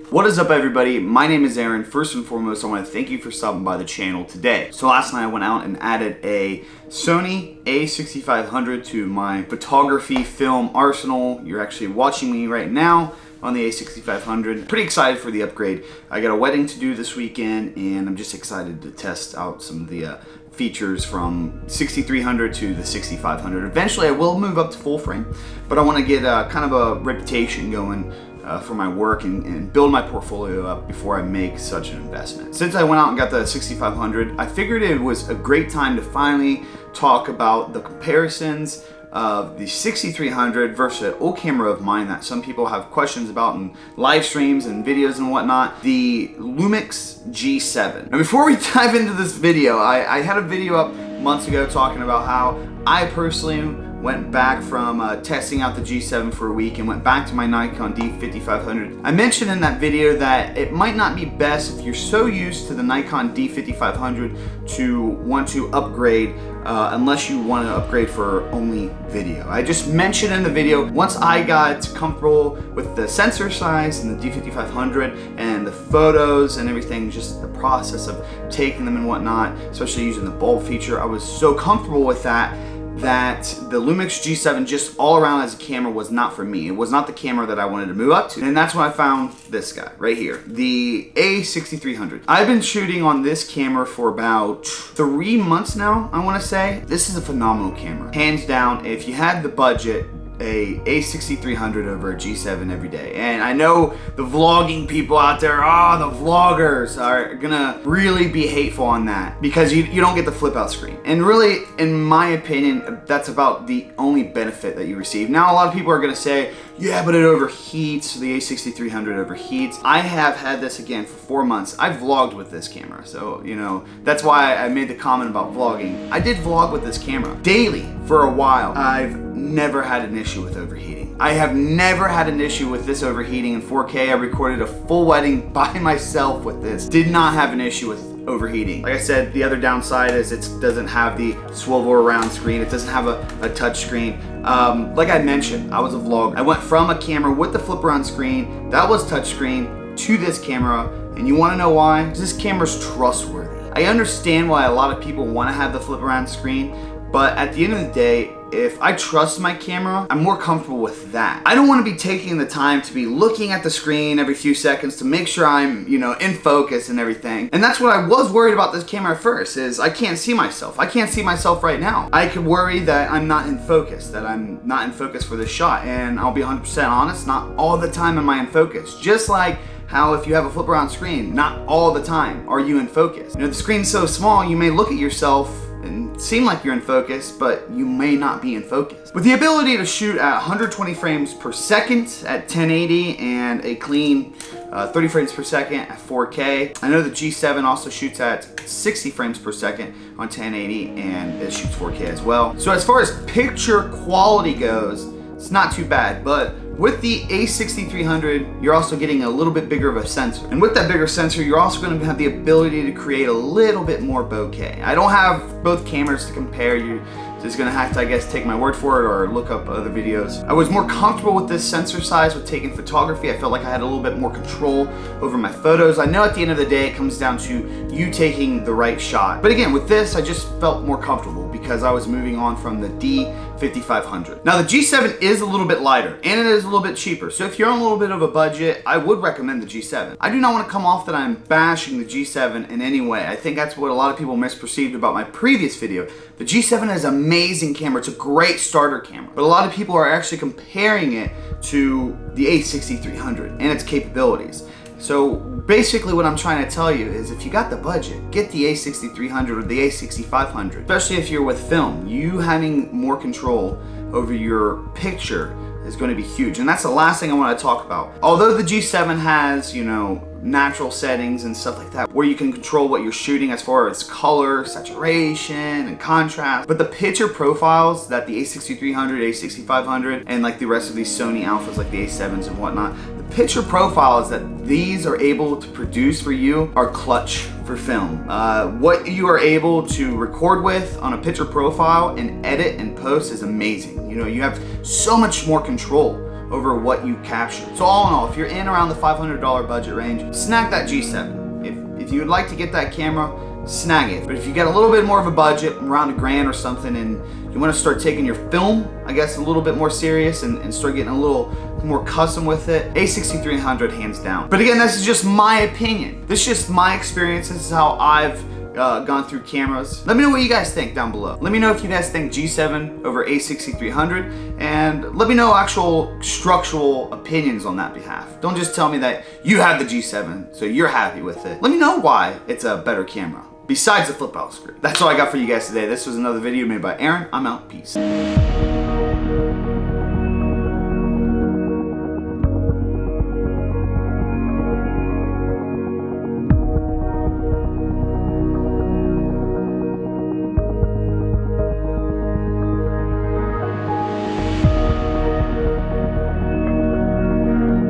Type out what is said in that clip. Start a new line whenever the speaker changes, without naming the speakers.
What is up, everybody? My name is Aaron. First and foremost, I want to thank you for stopping by the channel today. So last night I went out and added a Sony a6300 to my photography film arsenal. You're actually watching me right now on the a6500. Pretty excited for the upgrade. I got a wedding to do this weekend and I'm just excited to test out some of the features from 6300 to the 6500. Eventually I will move up to full frame, but I want to get kind of a reputation going for my work and build my portfolio up before I make such an investment. Since I went out and got the 6500, I figured it was a great time to finally talk about the comparisons of the 6300 versus an old camera of mine that some people have questions about in live streams and videos and whatnot, the Lumix G7. Now before we dive into this video, I had a video up months ago talking about how I personally went back from testing out the G7 for a week and went back to my Nikon D5500. I mentioned in that video that it might not be best if you're so used to the Nikon D5500 to want to upgrade unless you want to upgrade for only video. I just mentioned in the video, once I got comfortable with the sensor size and the D5500 and the photos and everything, just the process of taking them and whatnot, especially using the bulb feature, I was so comfortable with that the Lumix G7 just all around as a camera was not for me. It was not the camera that I wanted to move up to. And that's when I found this guy right here, the a6300. I've been shooting on this camera for about 3 months now, I want to say. This is a phenomenal camera. Hands down, if you had the budget, a a6300 over a G7 every day. And I know the vlogging people out there, the vloggers are gonna really be hateful on that because you don't get the flip out screen. And really, in my opinion, that's about the only benefit that you receive. Now, a lot of people are gonna say, yeah, but it overheats, the a6300 overheats. I have had this again for 4 months. I've vlogged with this camera, so you know, that's why I made the comment about vlogging. I did vlog with this camera daily for a while. I've never had an issue with overheating. I have never had an issue with this overheating in 4K. I recorded a full wedding by myself with this. Did not have an issue with overheating. Like I said, the other downside is it doesn't have the swivel around screen. It doesn't have a touch screen. Like I mentioned, I was a vlogger. I went from a camera with the flip around screen that was touch screen to this camera, and you want to know why? Because this camera's trustworthy. I understand why a lot of people want to have the flip around screen, but at the end of the day, if I trust my camera, I'm more comfortable with that. I don't want to be taking the time to be looking at the screen every few seconds to make sure I'm, in focus and everything. And that's what I was worried about this camera at first, is I can't see myself. I can't see myself right now. I could worry that I'm not in focus, that I'm not in focus for this shot. And I'll be 100% honest, not all the time am I in focus. Just like how if you have a flip around screen, not all the time are you in focus. The screen's so small, you may look at yourself and seem like you're in focus, but you may not be in focus. With the ability to shoot at 120 frames per second at 1080 and a clean 30 frames per second at 4K. I know the G7 also shoots at 60 frames per second on 1080 and it shoots 4K as well. So as far as picture quality goes, it's not too bad, but with the a6300, you're also getting a little bit bigger of a sensor. And with that bigger sensor, you're also gonna have the ability to create a little bit more bokeh. I don't have both cameras to compare. You're just gonna have to, I guess, take my word for it or look up other videos. I was more comfortable with this sensor size with taking photography. I felt like I had a little bit more control over my photos. I know at the end of the day, it comes down to you taking the right shot. But again, with this, I just felt more comfortable because I was moving on from the D5500. Now the G7 is a little bit lighter and it is a little bit cheaper. So if you're on a little bit of a budget, I would recommend the G7. I do not want to come off that I'm bashing the G7 in any way. I think that's what a lot of people misperceived about my previous video. The G7 is an amazing camera. It's a great starter camera. But a lot of people are actually comparing it to the a6300 and its capabilities. So basically what I'm trying to tell you is if you got the budget, get the a6300 or the a6500. Especially if you're with film, you having more control over your picture is going to be huge. And that's the last thing I want to talk about. Although the G7 has, natural settings and stuff like that, where you can control what you're shooting as far as color, saturation, and contrast. But the picture profiles that the a6300, a6500, and like the rest of these Sony alphas like the a7s and whatnot, the picture profiles that these are able to produce for you are clutch for film. What you are able to record with on a picture profile and edit and post is amazing. You have so much more control over what you captured. So all in all, if you're in around the $500 budget range, snag that G7. If you would like to get that camera, snag it. But if you get a little bit more of a budget, around $1,000 or something, and you want to start taking your film, I guess, a little bit more serious and start getting a little more custom with it, a6300 hands down. But again, this is just my opinion. This is just my experience. This is how I've gone through cameras. Let me know what you guys think down below. Let me know if you guys think G7 over a6300, and let me know actual structural opinions on that behalf. Don't just tell me that you have the G7, so you're happy with it. Let me know why it's a better camera, besides the flip out screen. That's all I got for you guys today. This was another video made by Aaron. I'm out. Peace.